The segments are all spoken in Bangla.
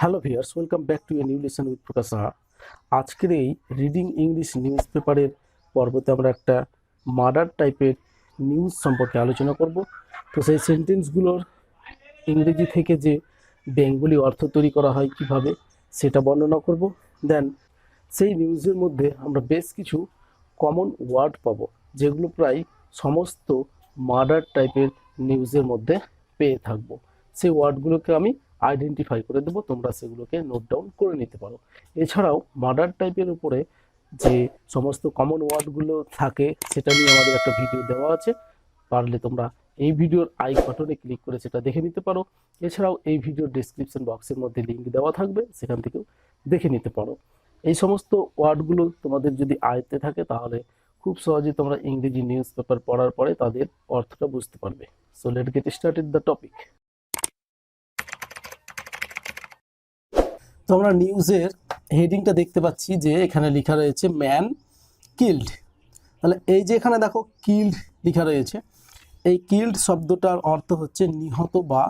Hello viewers, welcome back to a new lesson with Prakash Saha. আজকের এই রিডিং ইংলিশ নিউজ পেপারের পর্বতে আমরা একটা মার্ডার টাইপের নিউজ সম্পর্কে আলোচনা করব। তো সেই সেন্টেন্সগুলোর ইংরেজি থেকে যে বেঙ্গলি অর্থ তৈরি করা হয় কিভাবে সেটা বর্ণনা করব। দেন সেই নিউজের মধ্যে আমরা বেশ কিছু কমন ওয়ার্ড পাবো, যেগুলো প্রায় সমস্ত মার্ডার টাইপের নিউজের মধ্যে পেয়ে থাকবো। সেই ওয়ার্ডগুলোকে আমি আইডেন্টিফাই করে দেবো, তোমরা সেগুলোকে নোট ডাউন করে নিতে পারো। এছাড়াও মার্ডার টাইপের উপরে যে সমস্ত কমন ওয়ার্ডগুলো থাকে সেটা নিয়ে আমাদের একটা ভিডিও দেওয়া আছে, পারলে তোমরা এই ভিডিওর আই বাটনে ক্লিক করে সেটা দেখে নিতে পারো। এছাড়াও এই ভিডিওর ডেসক্রিপশন বক্সের মধ্যে লিঙ্ক দেওয়া থাকবে, সেখান থেকেও দেখে নিতে পারো। এই সমস্ত ওয়ার্ডগুলো তোমাদের যদি আয়ত্তে থাকে তাহলে খুব সহজে তোমরা ইংরেজি নিউজ পেপার পড়ার পরে তাদের অর্থটা বুঝতে পারবে। So let's get started the topic. তো আমরা নিউজের হেডিংটা দেখতে পাচ্ছি যে এখানে লেখা রয়েছে ম্যান কিল্ড। তাহলে এই যে এখানে দেখো কিল্ড লেখা রয়েছে, এই কিল্ড শব্দটার অর্থ হচ্ছে নিহত বা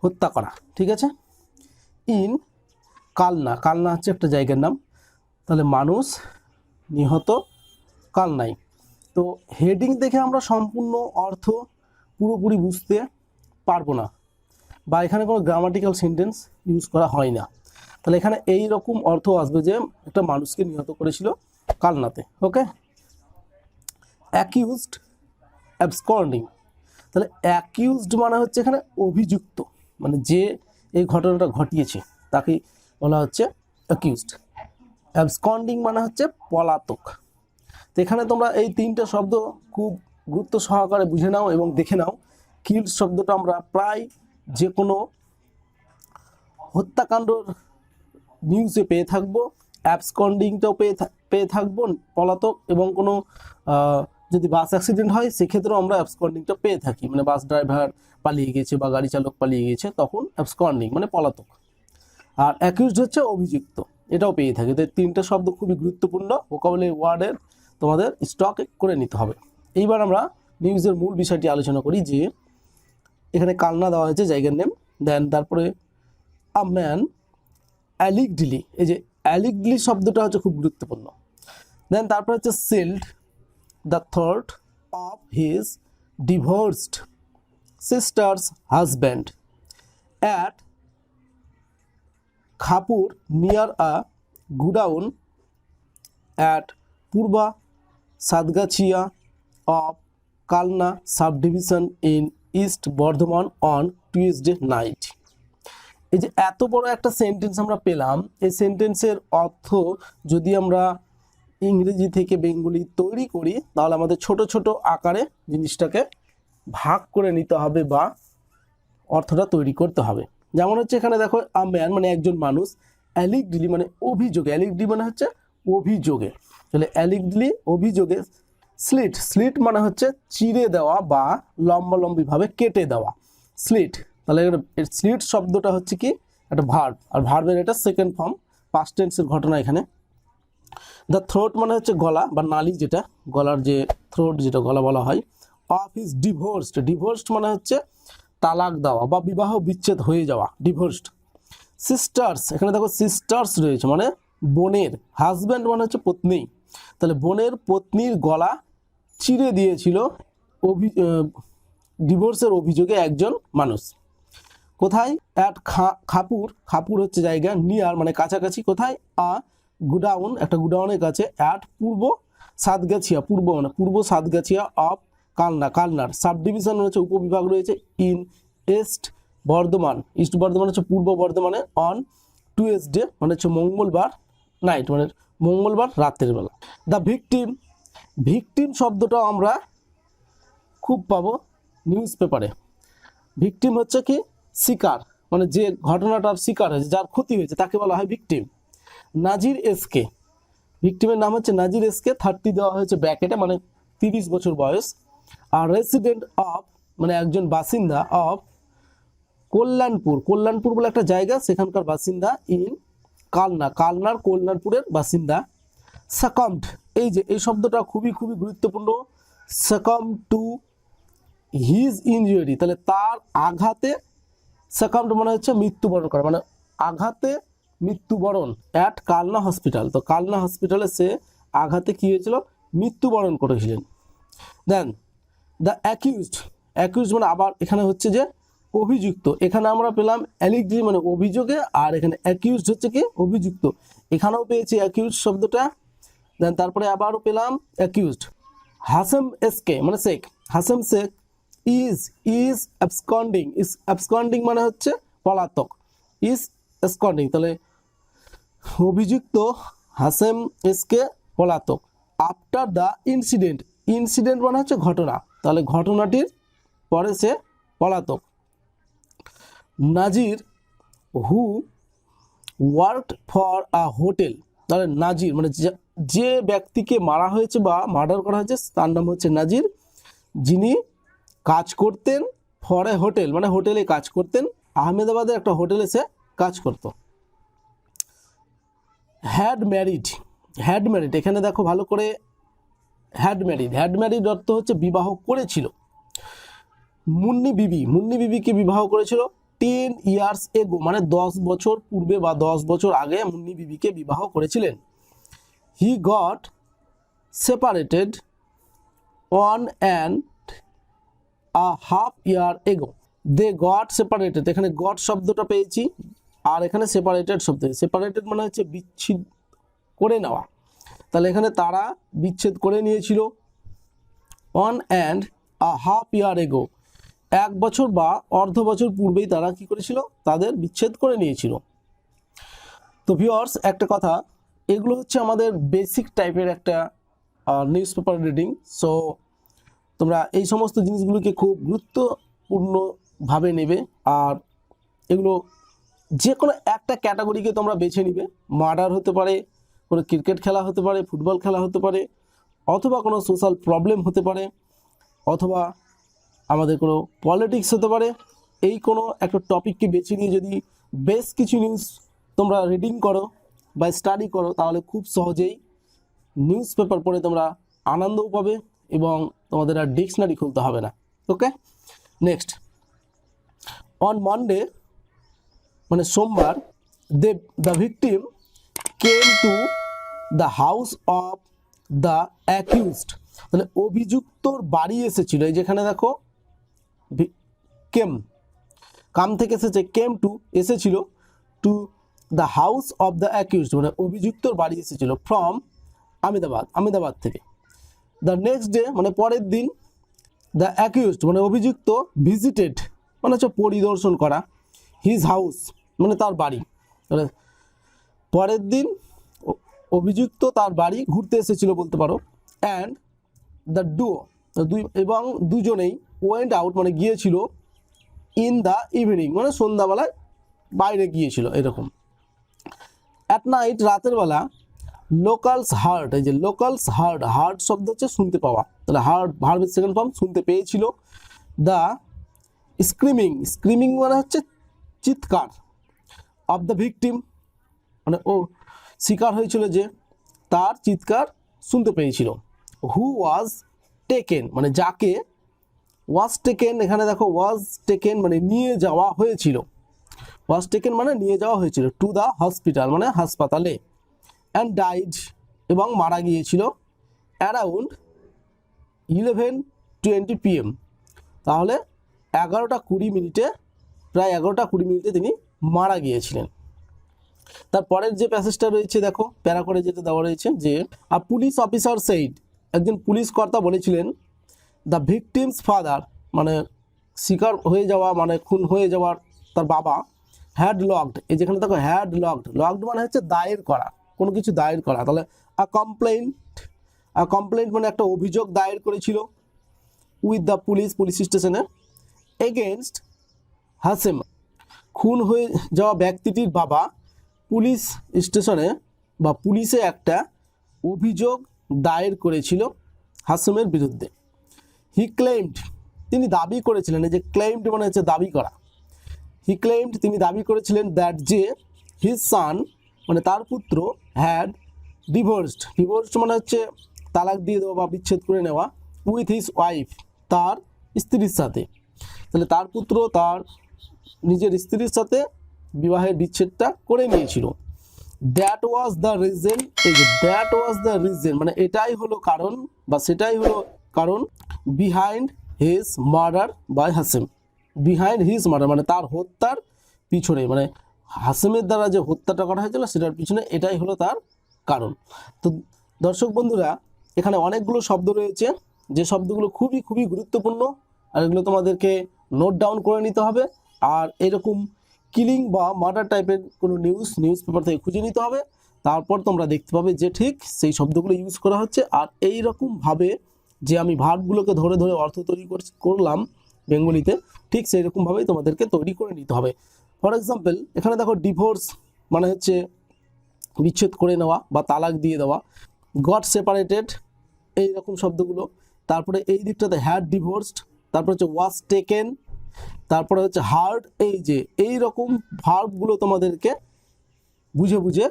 হত্যা করা, ঠিক আছে। ইন কালনা, কালনা হচ্ছে একটা জায়গার নাম, তাহলে মানুষ নিহত কালনায়। তো হেডিং দেখে আমরা সম্পূর্ণ অর্থ পুরোপুরি বুঝতে পারবো না, বা এখানে কোনো গ্রামাটিক্যাল সেন্টেন্স ইউজ করা হয় না। তাহলে এখানে এই রকম অর্থ আসবে যে একটা মানুষকে নিহত করেছিল কালনাতে। ওকে, অ্যাকিউজড অ্যাবসকন্ডিং, তাহলে অ্যাকিউজড মানে হচ্ছে এখানে অভিযুক্ত, মানে যে এই ঘটনাটা ঘটিয়েছে তাকে বলা হচ্ছে অ্যাকিউজড। অ্যাবসকন্ডিং মানে হচ্ছে পলাতক। তো এখানে তোমরা এই তিনটা শব্দ খুব গুরুত্ব সহকারে বুঝে নাও এবং দেখে নাও। কিল্ড শব্দটা আমরা প্রায় যে কোনো হত্যাকাণ্ডর নিউজে পেয়ে থাকবো, অ্যাবসকন্ডিংটাও পেয়ে থাকবো, পলাতক, এবং কোনো যদি বাস অ্যাক্সিডেন্ট হয় সেক্ষেত্রেও আমরা অ্যাবসকন্ডিংটা পেয়ে থাকি, মানে বাস ড্রাইভার পালিয়ে গেছে বা গাড়ি চালক পালিয়ে গেছে তখন অ্যাবসকন্ডিং মানে পলাতক। আর অ্যাকিউজড হচ্ছে অভিযুক্ত, এটাও পেয়ে থাকি। তো তিনটা শব্দ খুবই গুরুত্বপূর্ণ, ভোকাবুলারি ওয়ার্ডের তোমাদের স্টক করে নিতে হবে। এইবার আমরা নিউজের মূল বিষয়টি আলোচনা করি, যে এখানে কালনা দেওয়া হয়েছে জায়গার নেম, দেন তারপরে আ ম্যান অ্যালিগডলি, এই যে অ্যালিগডলি শব্দটা হচ্ছে খুব গুরুত্বপূর্ণ। দেন তারপরে হচ্ছে sold the thought of his divorced sister's husband at Khapur near a godown at Purba Satgachhia of Kalna sub division in east Bardhaman on Tuesday night. এই যে এত বড় একটা সেন্টেন্স আমরা পেলাম, এই সেন্টেন্সের অর্থ যদি আমরা ইংরেজি থেকে বেঙ্গলি তৈরি করি তাহলে আমাদের ছোট ছোট আকারে জিনিসটাকে ভাগ করে নিতে হবে বা অর্থটা তৈরি করতে হবে। যেমন হচ্ছে এখানে দেখো আ ম্যান মানে একজন মানুষ, অ্যালিগডলি মানে অভিযোগে, অ্যালিগডলি মানে হচ্ছে অভিযোগে, তাহলে অ্যালিগডলি অভিযোগে। স্লিট, স্লিট মানে হচ্ছে চিরে দেওয়া বা লম্বালম্বিভাবে কেটে দেওয়া, স্লিট। তাহলে স্লিট শব্দটা হচ্ছে কি একটা ভার্ব, আর ভার্বের এটা সেকেন্ড ফর্ম, পাস্ট টেন্সের ঘটনা এখানে। দ্য থ্রোট মানে হচ্ছে গলা বা নালী, যেটা গলার যে থ্রোট যেটা গলা বলা হয়। অফ ইজ ডিভোর্সড, ডিভোর্সড মানে হচ্ছে তালাক দেওয়া বা বিবাহ বিচ্ছেদ হয়ে যাওয়া, ডিভোর্সড। সিস্টার্স, এখানে দেখো সিস্টার্স রয়েছে মানে বোনের, হাজব্যান্ড মানে হচ্ছে পত্নী, তাহলে বোনের পত্নীর গলা চিরে দিয়েছিল ডিভোর্সের অভিযোগে একজন মানুষ। কোথায়? অ্যাট খাপুর, খাপুর হচ্ছে জায়গা, নিয়ার মানে কাছাকাছি, কোথায়? আ গুডাউন, একটা গুডাউনের কাছে, অ্যাট পূর্ব সাতগাছিয়া, পূর্ব মানে পূর্ব সাতগাছিয়া অফ কালনা, কালনার সাব ডিভিশন হচ্ছে উপবিভাগ রয়েছে, in east Bardhaman, east Bardhaman হচ্ছে পূর্ব বর্ধমানে, অন টুয়েসডে মানে হচ্ছে মঙ্গলবার, নাইট মানে মঙ্গলবার রাতের বেলা। দ্য ভিকটিম, ভিকটিম শব্দটাও আমরা খুব পাবো নিউজ পেপারে। ভিকটিম হচ্ছে কি শিকার, মানে যে ঘটনাটার শিকার হয়েছে, যার ক্ষতি হয়েছে তাকে বলা হয় ভিকটিম। নাজির এসকে, ভিকটিমের নাম হচ্ছে নাজির এসকে, 30 দেওয়া হয়েছে ব্র্যাকেটে, মানে 30 বছর বয়স। আর রেসিডেন্ট অফ মানে একজন বাসিন্দা, অফ কল্যাণপুর, কল্যাণপুর বলে একটা জায়গা, সেখানকার বাসিন্দা, ইন কালনা, কালনার কল্যাণপুরের বাসিন্দা। সাকম্ড, এই যে এই শব্দটা খুবই খুবই গুরুত্বপূর্ণ, সাকম টু হিজ ইনজুরি, তাহলে তার আঘাতে সাকাম্ড মানে হচ্ছে মৃত্যুবরণ করা, মানে আঘাতে মৃত্যুবরণ অ্যাট কালনা হসপিটাল। তো কালনা হসপিটালে সে আঘাতে কী হয়েছিল, মৃত্যুবরণ করেছিলেন। দেন দ্য অ্যাকিউজড, অ্যাকিউজড মানে আবার এখানে হচ্ছে যে অভিযুক্ত, এখানে আমরা পেলাম অ্যালিগেড মানে অভিযোগে, আর এখানে অ্যাকিউজড হচ্ছে কি অভিযুক্ত, এখানেও পেয়েছি অ্যাকিউজড শব্দটা। দেন তারপরে আবারও পেলাম অ্যাকিউজড। হাসেম এসকে মানে শেখ, হাসেম শেখ ইজ অ্যাবসকন্ডিং মানে হচ্ছে পলাতক, ইজ অ্যাবসকন্ডিং, তাহলে অভিযুক্ত হাসেম এসকে পলাতক। আফটার দ্য ইনসিডেন্ট মানে হচ্ছে ঘটনা, তাহলে ঘটনাটির পরে সে পলাতক। নাজির হু ওয়ার্কড ফর আ হোটেল, তাহলে নাজির মানে যে ব্যক্তিকে মারা হয়েছে বা মার্ডার করা হয়েছে তার নাম হচ্ছে নাজির, যিনি কাজ করতেন ফর এ হোটেল মানে হোটেলে কাজ করতেন, আহমেদাবাদের একটা হোটেলে সে কাজ করত। হ্যাড ম্যারিড এখানে দেখো ভালো করে, হ্যাড ম্যারিড অর্থ হচ্ছে বিবাহ করেছিল। মুন্নি বিবিকে বিবাহ করেছিল 10 years ago মানে 10 বছর পূর্বে বা 10 বছর আগে মুন্নি বিবিকে বিবাহ করেছিলেন। He got separated 1.5 years ago, they got separated, এখানে গট শব্দটা পেয়েছি আর এখানে সেপারেটেড শব্দ, সেপারেটেড মানে হচ্ছে বিচ্ছেদ করে নেওয়া, তাহলে এখানে তারা বিচ্ছেদ করে নিয়েছিল 1.5 years ago, 1 বছর বা অর্ধ বছর পূর্বেই তারা কি করেছিল, তাদের বিচ্ছেদ করে নিয়েছিল। তো ভিউয়ার্স একটা কথা, এগুলো হচ্ছে আমাদের বেসিক টাইপের একটা নিউজ পেপার রিডিং। সো তোমরা এই সমস্ত জিনিসগুলোকে খুব গুরুত্বপূর্ণভাবে নেবে, আর এগুলো যে কোনো একটা ক্যাটাগরিকে তোমরা বেছে নিবে, মার্ডার হতে পারে, কোনো ক্রিকেট খেলা হতে পারে, ফুটবল খেলা হতে পারে, অথবা কোনো সোশ্যাল প্রবলেম হতে পারে, অথবা আমাদের কোনো পলিটিক্স হতে পারে। এই কোনো একটা টপিককে বেছে নিয়ে যদি বেশ কিছু নিউজ তোমরা রিডিং করো বা স্টাডি করো, তাহলে খুব সহজেই নিউজ পেপার পড়ে তোমরা আনন্দও পাবে এবং তোমাদের আর ডিকশনারি খুলতে হবে না। ওকে, নেক্সট, অন মানডে মানে সোমবার, the victim came to the house of the accused, তাহলে অভিযুক্তর বাড়ি এসেছিল। এই যেখানে দেখো কাম থেকে এসেছে, কেম টু এসেছিল, to the house of the accused মানে অভিযুক্তর বাড়ি এসেছিল, ফ্রম আহমেদাবাদ থেকে। দ্য নেক্সট ডে মানে পরের দিন, দ্য অ্যাকিউজড মানে অভিযুক্ত, ভিজিটেড মানে হচ্ছে পরিদর্শন করা, হিজ হাউস মানে তার বাড়ি, মানে পরের দিন অভিযুক্ত তার বাড়ি ঘুরতে এসেছিল বলতে পারো। অ্যান্ড দ্য এবং দুজনেই ওয়েন্ট আউট মানে গিয়েছিল, ইন দ্য ইভিনিং মানে সন্ধ্যাবেলায় বাইরে গিয়েছিল এরকম। অ্যাট নাইট রাতের বেলা, লোকালস হার্ড, এই যে লোকালস হার্ড শব্দ হচ্ছে শুনতে পাওয়া, তাহলে হার্ড ভার্বের সেকেন্ড ফর্ম শুনতে পেয়েছিল। দ্য স্ক্রিমিং মানে হচ্ছে চিৎকার, অফ দ্য ভিকটিম মানে ও শিকার হয়েছিল যে, তার চিৎকার শুনতে পেয়েছিল। হু ওয়াজ টেকেন মানে যাকে, ওয়াজ টেকেন এখানে দেখো ওয়াজ টেকেন মানে নিয়ে যাওয়া হয়েছিল, ওয়াজ টেকেন মানে নিয়ে যাওয়া হয়েছিল, টু দ্য হসপিটাল মানে হাসপাতালে। অ্যান্ড ডাইড এবং মারা গিয়েছিল, অ্যারাউন্ড 11:20 PM, তাহলে 11:20 প্রায় 11:20 তিনি মারা গিয়েছিলেন। তারপরের যে প্যাসেজটা রয়েছে দেখো প্যারা করে যেটা দেওয়া রয়েছে যে, আ পুলিশ অফিসার সেইড, একজন পুলিশ কর্তা বলেছিলেন, দ্য ভিকটিমস ফাদার মানে শিকার হয়ে যাওয়া মানে খুন হয়ে যাওয়ার তার বাবা, হ্যাড লগড, এই যেখানে দেখো হ্যাড লগড মানে হচ্ছে দায়ের করা, কোনো কিছু দায়ের করা, তাহলে আ কমপ্লেন্ট মানে একটা অভিযোগ দায়ের করেছিল, উইথ দ্য পুলিশ স্টেশনে, এগেনস্ট হাসেম, খুন হয়ে যাওয়া ব্যক্তিটির বাবা পুলিশ স্টেশনে বা পুলিশে একটা অভিযোগ দায়ের করেছিল হাসেমের বিরুদ্ধে। হি ক্লেইমড, তিনি দাবি করেছিলেন, এই যে ক্লেইমড মানে হচ্ছে দাবি করা, হি ক্লেইমড তিনি দাবি করেছিলেন, দ্যাট যে হিজ সান মানে তার পুত্র, হ্যাড ডিভোর্সড মানে হচ্ছে তালাক দিয়ে দেওয়া বা বিচ্ছেদ করে নেওয়া, উইথ হিজ ওয়াইফ তার স্ত্রীর সাথে, তাহলে তার পুত্র তার নিজের স্ত্রীর সাথে বিবাহের বিচ্ছেদটা করে নিয়েছিল। দ্যাট ওয়াজ দ্য রিজন, এই যে দ্যাট ওয়াজ দ্য রিজন মানে এটাই হলো কারণ বা সেটাই হলো কারণ behind his murder by Hashim. Behind his murder মানে তার হত্যার পিছনে, মানে হাসিমের দ্বারা যে হত্যাটা করা হয়েছিল সেটার পিছনে এটাই হলো তার কারণ। তো দর্শক বন্ধুরা, এখানে অনেকগুলো শব্দ রয়েছে যে শব্দগুলো খুবই খুবই গুরুত্বপূর্ণ, আর এগুলো তোমাদেরকে নোট ডাউন করে নিতে হবে। আর এরকম কিলিং বা মার্ডার টাইপের কোনো নিউজ পেপার থেকে খুঁজে নিতে হবে, তারপর তোমরা দেখতে পাবে যে ঠিক সেই শব্দগুলো ইউজ করা হচ্ছে। আর এই রকমভাবে যে আমি ভার্বগুলোকে ধরে ধরে অর্থ তৈরি করলাম বেঙ্গলিতে, ঠিক সেই রকমভাবেই তোমাদেরকে তৈরি করে নিতে হবে। ফর এক্সাম্পল, এখানে দেখো ডিভোর্স মানে হচ্ছে বিচ্ছেদ করে নেওয়া বা তালাক দিয়ে দেওয়া, গট সেপারেটেড এই রকম শব্দগুলো। তারপরে এই দিকটাতে হ্যাড ডিভোর্সড, তারপরে হচ্ছে ওয়াজ টেকেন, তারপরে হচ্ছে হার্ড। এই যে এই রকম ভার্বগুলো তোমাদেরকে বুঝে বুঝে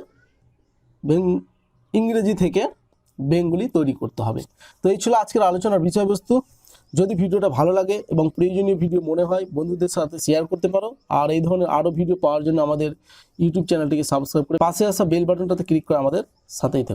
ইংরেজি থেকে বেঙ্গলি তৈরি করতে হবে। তো এই ছিল আজকের আলোচনার বিষয়বস্তু। যদি ভিডিওটা ভালো লাগে এবং প্রয়োজনীয় ভিডিও মনে হয় বন্ধুদের সাথে শেয়ার করতে পারো। আর এই ধরনের আরও ভিডিও পাওয়ার জন্য আমাদের ইউটিউব চ্যানেলটিকে সাবস্ক্রাইব করে পাশে আসা বেল বাটনটাতে ক্লিক করে আমাদের সাথেই থাকো।